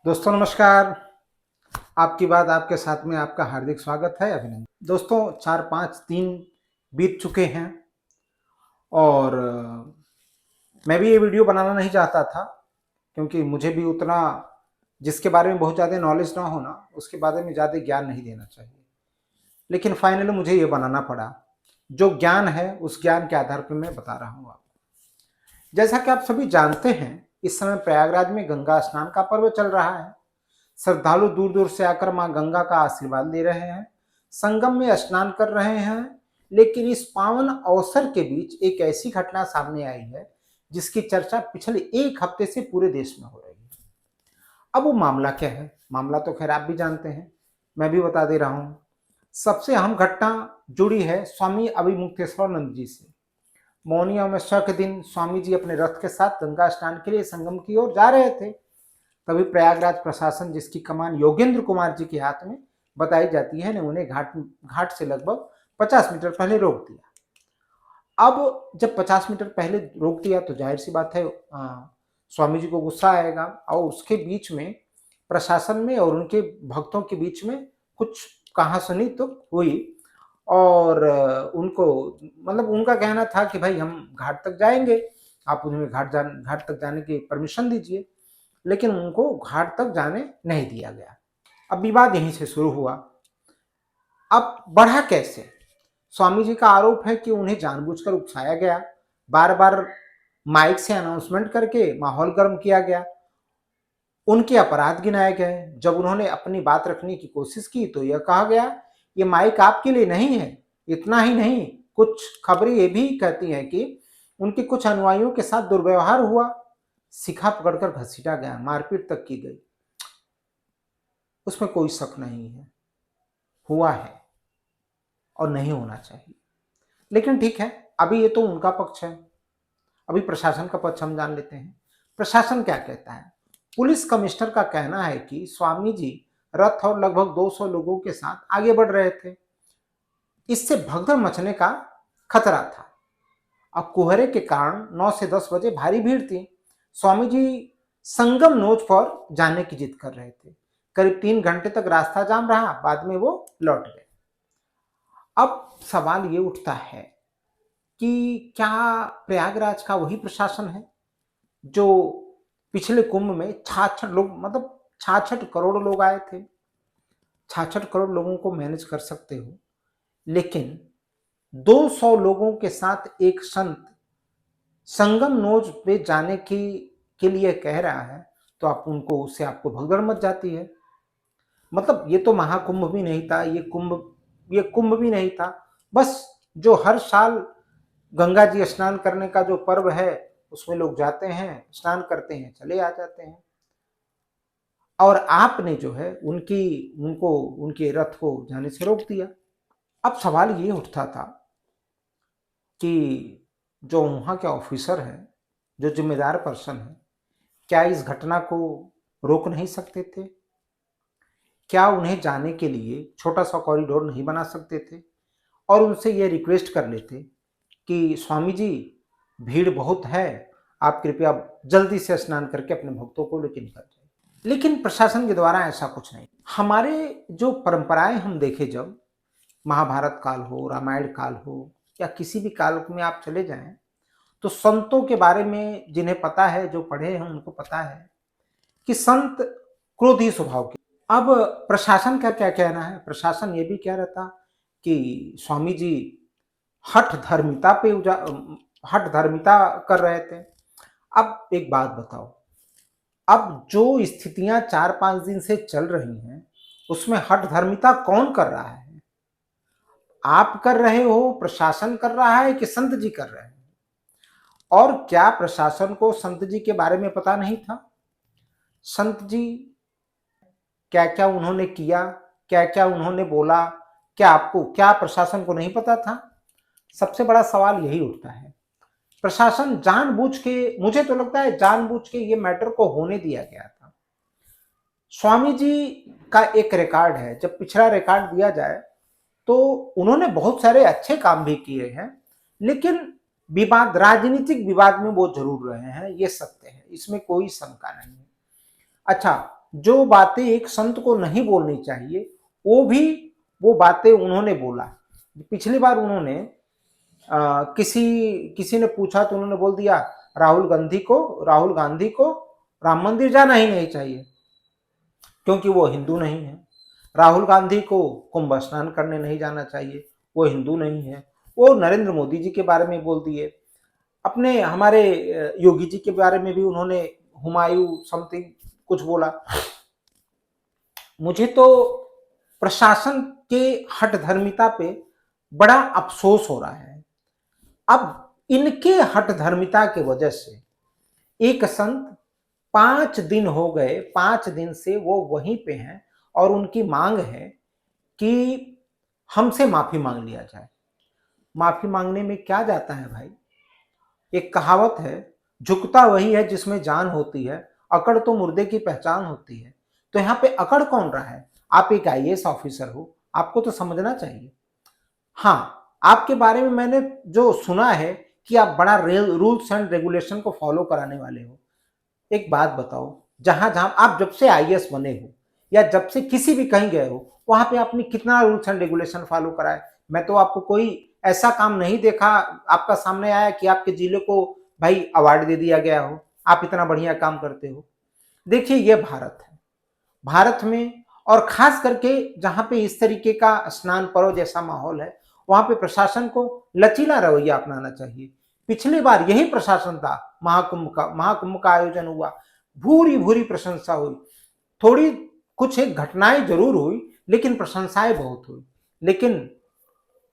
दोस्तों नमस्कार। आपकी बात आपके साथ में आपका हार्दिक स्वागत है, अभिनंदन। दोस्तों 4-5 दिन बीत चुके हैं और मैं भी ये वीडियो बनाना नहीं चाहता था क्योंकि मुझे भी उतना जिसके बारे में बहुत ज़्यादा नॉलेज ना होना उसके बारे में ज़्यादा ज्ञान नहीं देना चाहिए, लेकिन फाइनली मुझे ये बनाना पड़ा। जो ज्ञान है उस ज्ञान के आधार पर मैं बता रहा हूँ आपको। जैसा कि आप सभी जानते हैं, इस समय प्रयागराज में गंगा स्नान का पर्व चल रहा है। श्रद्धालु दूर दूर से आकर मां गंगा का आशीर्वाद ले रहे हैं, संगम में स्नान कर रहे हैं। लेकिन इस पावन अवसर के बीच एक ऐसी घटना सामने आई है जिसकी चर्चा पिछले एक हफ्ते से पूरे देश में हो रही है। अब वो मामला क्या है? मामला तो खैर आप भी जानते हैं, मैं भी बता दे रहा हूं। सबसे अहम घटना जुड़ी है स्वामी अभिमुक्तेश्वरानंद जी से। मौनी अमावस्या के दिन स्वामी जी अपने रथ के साथ गंगा स्नान के लिए संगम की ओर जा रहे थे। तभी प्रयागराज प्रशासन, जिसकी कमान योगेंद्र कुमार जी के हाथ में बताई जाती है, ने उन्हें घाट से लगभग 50 मीटर पहले रोक दिया। अब जब 50 मीटर पहले रोक दिया तो जाहिर सी बात है स्वामी जी को गुस्सा आएगा, और उसके बीच में प्रशासन में और उनके भक्तों के बीच में कुछ कहासुनी तो हुई। और उनको मतलब उनका कहना था कि भाई हम घाट तक जाएंगे, आप उन्हें घाट तक जाने की परमिशन दीजिए, लेकिन उनको घाट तक जाने नहीं दिया गया। अब विवाद यहीं से शुरू हुआ। अब बढ़ा कैसे? स्वामी जी का आरोप है कि उन्हें जानबूझकर उकसाया गया, बार बार माइक से अनाउंसमेंट करके माहौल गर्म किया गया, उनके अपराध गिनाए गए। जब उन्होंने अपनी बात रखने की कोशिश की तो यह कहा गया, ये माइक आपके लिए नहीं है। इतना ही नहीं, कुछ खबरें ये भी कहती हैं कि उनके कुछ अनुयायियों के साथ दुर्व्यवहार हुआ, शिखा पकड़कर घसीटा गया, मारपीट तक की गई। उसमें कोई शक नहीं है, हुआ है और नहीं होना चाहिए। लेकिन ठीक है, अभी ये तो उनका पक्ष है, अभी प्रशासन का पक्ष हम जान लेते हैं। प्रशासन क्या कहता है? पुलिस कमिश्नर का कहना है कि स्वामी जी रथ और लगभग 200 लोगों के साथ आगे बढ़ रहे थे, इससे भगदड़ मचने का खतरा था। अब कोहरे के कारण 9 से 10 बजे भारी भीड़ थी। स्वामी जी संगम नोच पर जाने की जिद कर रहे थे। करीब 3 घंटे तक रास्ता जाम रहा, बाद में वो लौट गए। अब सवाल ये उठता है कि क्या प्रयागराज का वही प्रशासन है जो पिछले कुंभ में 66 करोड़ लोग आए थे? 66 करोड़ लोगों को मैनेज कर सकते हो, लेकिन 200 लोगों के साथ एक संत संगम नोच पे जाने की के लिए कह रहा है, तो आप उनको उससे आपको भगदड़ मच जाती है। मतलब ये तो महाकुंभ भी नहीं था, ये कुंभ भी नहीं था, बस जो हर साल गंगा जी स्नान करने का जो पर्व है उसमें लोग जाते हैं, स्नान करते हैं, चले आ जाते हैं। और आपने जो है उनके रथ को जाने से रोक दिया। अब सवाल ये उठता था कि जो वहां के ऑफिसर है, जो जिम्मेदार पर्सन है, क्या इस घटना को रोक नहीं सकते थे? क्या उन्हें जाने के लिए छोटा सा कॉरिडोर नहीं बना सकते थे और उनसे ये रिक्वेस्ट कर लेते कि स्वामी जी भीड़ बहुत है, आप कृपया जल्दी से स्नान करके अपने भक्तों को लेकर निकल जाए? लेकिन प्रशासन के द्वारा ऐसा कुछ नहीं। हमारे जो परंपराएं हम देखें, जब महाभारत काल हो, रामायण काल हो, या किसी भी काल में आप चले जाएं, तो संतों के बारे में जिन्हें पता है, जो पढ़े हैं उनको पता है कि संत क्रोधी स्वभाव के। अब प्रशासन का क्या कहना है? प्रशासन ये भी कह रहा था कि स्वामी जी हठ धर्मिता पे हठ धर्मिता कर रहे थे। अब एक बात बताओ, अब जो स्थितियां 4-5 दिन से चल रही हैं उसमें हठ धर्मिता कौन कर रहा है? आप कर रहे हो, प्रशासन कर रहा है, कि संत जी कर रहे हैं? और क्या प्रशासन को संत जी के बारे में पता नहीं था? संत जी क्या क्या उन्होंने किया, क्या क्या उन्होंने बोला, क्या प्रशासन को नहीं पता था? सबसे बड़ा सवाल यही उठता है। प्रशासन जानबूझ के, मुझे तो लगता है जानबूझ के ये मैटर को होने दिया गया था। स्वामी जी का एक रिकॉर्ड है, जब पिछड़ा रिकॉर्ड दिया जाए तो उन्होंने बहुत सारे अच्छे काम भी किए हैं, लेकिन राजनीतिक विवाद में वो जरूर रहे हैं, ये सत्य है, इसमें कोई शंका नहीं है। अच्छा, जो बातें एक संत को नहीं बोलनी चाहिए वो बातें उन्होंने बोला। पिछली बार उन्होंने किसी ने पूछा तो उन्होंने बोल दिया राहुल गांधी को राम मंदिर जाना ही नहीं चाहिए क्योंकि वो हिंदू नहीं है। राहुल गांधी को कुंभ स्नान करने नहीं जाना चाहिए, वो हिंदू नहीं है। वो नरेंद्र मोदी जी के बारे में बोल दिए। अपने हमारे योगी जी के बारे में भी उन्होंने हुमायूं समथिंग कुछ बोला। मुझे तो प्रशासन के हठधर्मिता पे बड़ा अफसोस हो रहा है। अब इनके हठधर्मिता के वजह से एक संत 5 दिन हो गए, 5 दिन से वो वहीं पे हैं और उनकी मांग है कि हमसे माफी मांग लिया जाए। माफी मांगने में क्या जाता है भाई? एक कहावत है, झुकता वही है जिसमें जान होती है, अकड़ तो मुर्दे की पहचान होती है। तो यहाँ पे अकड़ कौन रहा है? आप एक आईएएस ऑफिसर हो, आपको तो समझना चाहिए। हाँ, आपके बारे में मैंने जो सुना है कि आप बड़ा रूल्स एंड रेगुलेशन को फॉलो कराने वाले हो। एक बात बताओ, जहां जहां आप जब से आईएएस बने हो या जब से किसी भी कहीं गए हो, वहां पे आपने कितना रूल्स एंड रेगुलेशन फॉलो कराए? मैं तो आपको कोई ऐसा काम नहीं देखा आपका सामने आया कि आपके जिले को भाई अवार्ड दे दिया गया हो, आप इतना बढ़िया काम करते हो। देखिए, ये भारत है। भारत में और खास करके जहां पे इस तरीके का स्नान पर्व जैसा माहौल है, वहां पे प्रशासन को लचीला रवैया अपनाना चाहिए। पिछली बार यही प्रशासन था, महाकुंभ का आयोजन हुआ, भूरी भूरी प्रशंसा हुई। थोड़ी कुछ एक घटनाएं जरूर हुई लेकिन प्रशंसाएं बहुत हुई। लेकिन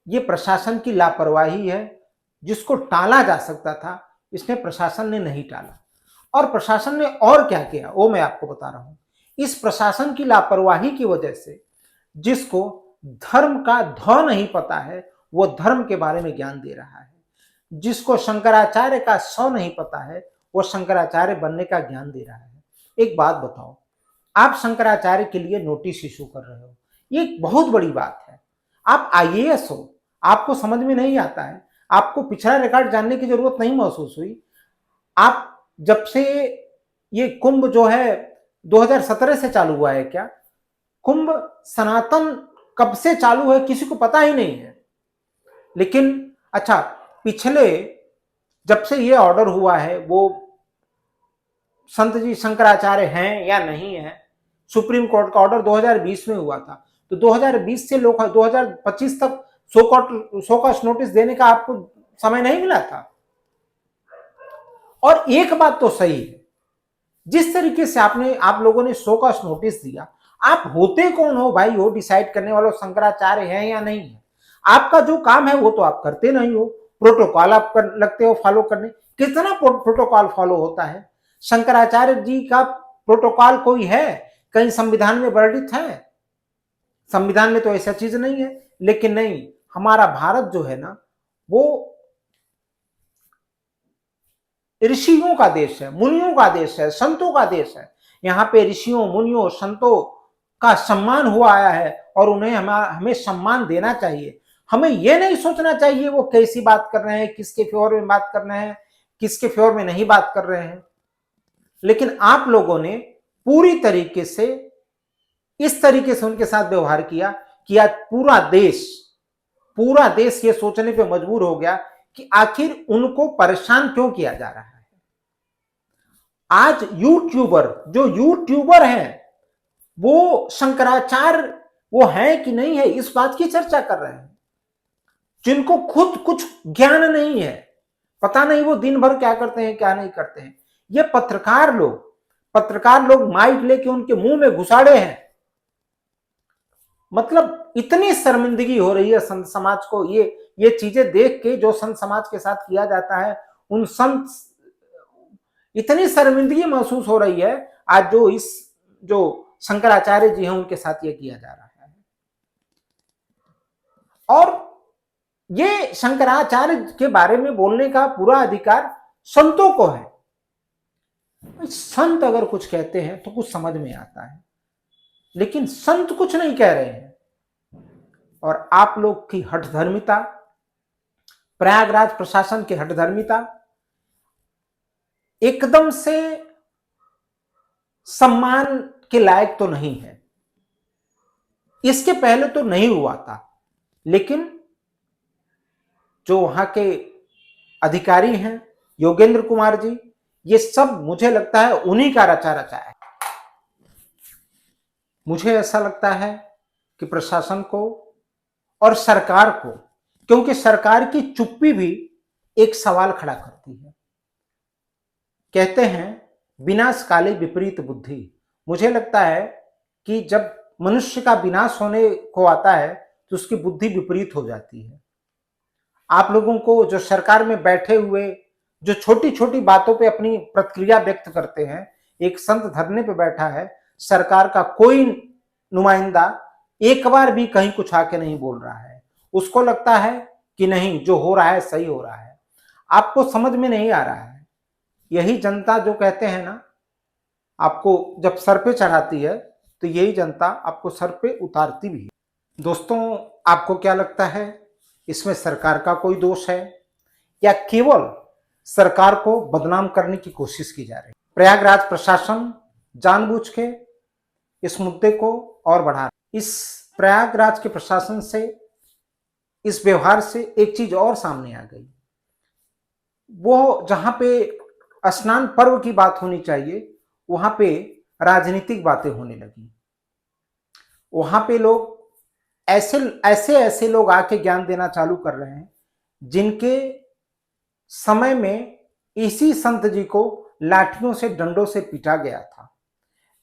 ये प्रशासन की लापरवाही है, जिसको टाला जा सकता था इसने प्रशासन ने नहीं टाला। और प्रशासन ने और क्या किया वो मैं आपको बता रहा हूं। इस प्रशासन की लापरवाही की वजह से जिसको धर्म का ध नहीं पता है वो धर्म के बारे में ज्ञान दे रहा है, जिसको शंकराचार्य का स नहीं पता है वो शंकराचार्य बनने का ज्ञान दे रहा है। एक बात बताओ, आप शंकराचार्य के लिए नोटिस इशू कर रहे हो, ये एक बहुत बड़ी बात है। आप आईएएस हो, आपको समझ में नहीं आता है, आपको पिछड़ा रिकॉर्ड जानने की जरूरत नहीं महसूस हुई। आप जब से ये कुंभ जो है 2017 से चालू हुआ है क्या? कुंभ सनातन कब से चालू है किसी को पता ही नहीं है। लेकिन अच्छा, पिछले जब से ये ऑर्डर हुआ है वो संत जी शंकराचार्य हैं या नहीं है, सुप्रीम कोर्ट का ऑर्डर 2020 में हुआ था, तो 2020 से 2025 तक सो कॉस्ट नोटिस देने का आपको समय नहीं मिला था। और एक बात तो सही है, जिस तरीके से आप लोगों ने सो कॉस्ट नोटिस दिया, आप होते कौन हो भाई वो डिसाइड करने वालों शंकराचार्य हैं या नहीं है? आपका जो काम है वो तो आप करते नहीं हो, प्रोटोकॉल आप लगते हो फॉलो करने। कितना प्रोटोकॉल फॉलो होता है? शंकराचार्य जी का प्रोटोकॉल कोई है कहीं संविधान में वर्णित है? संविधान में तो ऐसा चीज नहीं है। लेकिन नहीं, हमारा भारत जो है ना वो ऋषियों का देश है, मुनियों का देश है, संतों का देश है। यहाँ पे ऋषियों मुनियों संतों का सम्मान हुआ आया है और उन्हें हमें सम्मान देना चाहिए। हमें यह नहीं सोचना चाहिए वो कैसी बात कर रहे हैं, किसके फेवर में बात कर रहे हैं, किसके फेवर में नहीं बात कर रहे हैं। लेकिन आप लोगों ने पूरी तरीके से इस तरीके से उनके साथ व्यवहार किया कि आज पूरा देश ये सोचने पे मजबूर हो गया कि आखिर उनको परेशान क्यों किया जा रहा है। आज जो यूट्यूबर हैं वो शंकराचार्य वो है कि नहीं है इस बात की चर्चा कर रहे हैं, जिनको खुद कुछ ज्ञान नहीं है, पता नहीं वो दिन भर क्या करते हैं क्या नहीं करते हैं। ये पत्रकार लोग माइक लेके उनके मुंह में घुसाड़े हैं। मतलब इतनी शर्मिंदगी हो रही है संत समाज को ये चीजें देख के जो संत समाज के साथ किया जाता है, उन संत इतनी शर्मिंदगी महसूस हो रही है आज जो शंकराचार्य जी हैं उनके साथ ये किया जा रहा है। और ये शंकराचार्य के बारे में बोलने का पूरा अधिकार संतों को है। संत अगर कुछ कहते हैं तो कुछ समझ में आता है, लेकिन संत कुछ नहीं कह रहे हैं। और आप लोग की हठधर्मिता, प्रयागराज प्रशासन की हठधर्मिता, एकदम से सम्मान के लायक तो नहीं है, इसके पहले तो नहीं हुआ था। लेकिन जो वहां के अधिकारी हैं, योगेंद्र कुमार जी, ये सब मुझे लगता है उन्हीं का रचा रचा है। मुझे ऐसा लगता है कि प्रशासन को और सरकार को, क्योंकि सरकार की चुप्पी भी एक सवाल खड़ा करती है। कहते हैं विनाश काले विपरीत बुद्धि। मुझे लगता है कि जब मनुष्य का विनाश होने को आता है तो उसकी बुद्धि विपरीत हो जाती है। आप लोगों को जो सरकार में बैठे हुए जो छोटी छोटी बातों पे अपनी प्रतिक्रिया व्यक्त करते हैं, एक संत धरने पे बैठा है, सरकार का कोई नुमाइंदा एक बार भी कहीं कुछ आके नहीं बोल रहा है। उसको लगता है कि नहीं, जो हो रहा है सही हो रहा है। आपको समझ में नहीं आ रहा है। यही जनता जो कहते हैं ना, आपको जब सर पे चढ़ाती है तो यही जनता आपको सर पे उतारती भी है। दोस्तों, आपको क्या लगता है, इसमें सरकार का कोई दोष है या केवल सरकार को बदनाम करने की कोशिश की जा रही है? प्रयागराज प्रशासन जानबूझ के इस मुद्दे को और बढ़ा रहा है। इस प्रयागराज के प्रशासन से, इस व्यवहार से एक चीज और सामने आ गई। वो जहां पे स्नान पर्व की बात होनी चाहिए, वहां पे राजनीतिक बातें होने लगी। वहां पे लोग ऐसे ऐसे ऐसे लोग आके ज्ञान देना चालू कर रहे हैं जिनके समय में इसी संत जी को लाठियों से, डंडों से पीटा गया था।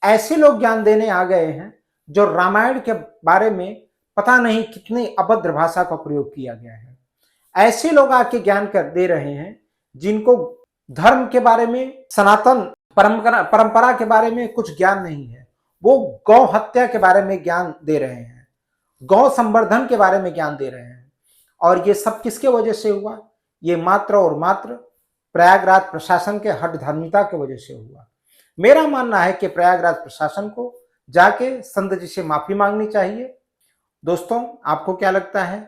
ऐसे लोग ज्ञान देने आ गए हैं जो रामायण के बारे में पता नहीं कितने अभद्र भाषा का प्रयोग किया गया है। ऐसे लोग आके ज्ञान कर दे रहे हैं जिनको धर्म के बारे में, सनातन परंपरा के बारे में कुछ ज्ञान नहीं है। वो गौ हत्या के बारे में ज्ञान दे रहे हैं, गौ संवर्धन के बारे में ज्ञान दे रहे हैं। और ये सब किसके वजह से हुआ? ये मात्र और मात्र प्रयागराज प्रशासन के हठधर्मिता की वजह से हुआ। मेरा मानना है कि प्रयागराज प्रशासन को जाके संत जी से माफी मांगनी चाहिए। दोस्तों, आपको क्या लगता है?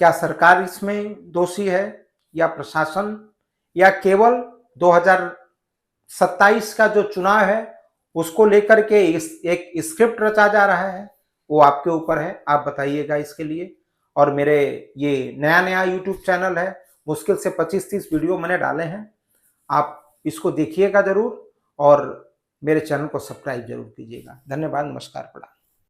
क्या सरकार इसमें दोषी है या प्रशासन, या केवल 2027 का जो चुनाव है उसको लेकर के एक स्क्रिप्ट रचा जा रहा है? वो आपके ऊपर है, आप बताइएगा इसके लिए। और मेरे ये नया नया यूट्यूब चैनल है, मुश्किल से 25-30 वीडियो मैंने डाले हैं, आप इसको देखिएगा जरूर और मेरे चैनल को सब्सक्राइब जरूर कीजिएगा। धन्यवाद, नमस्कार, प्रणाम।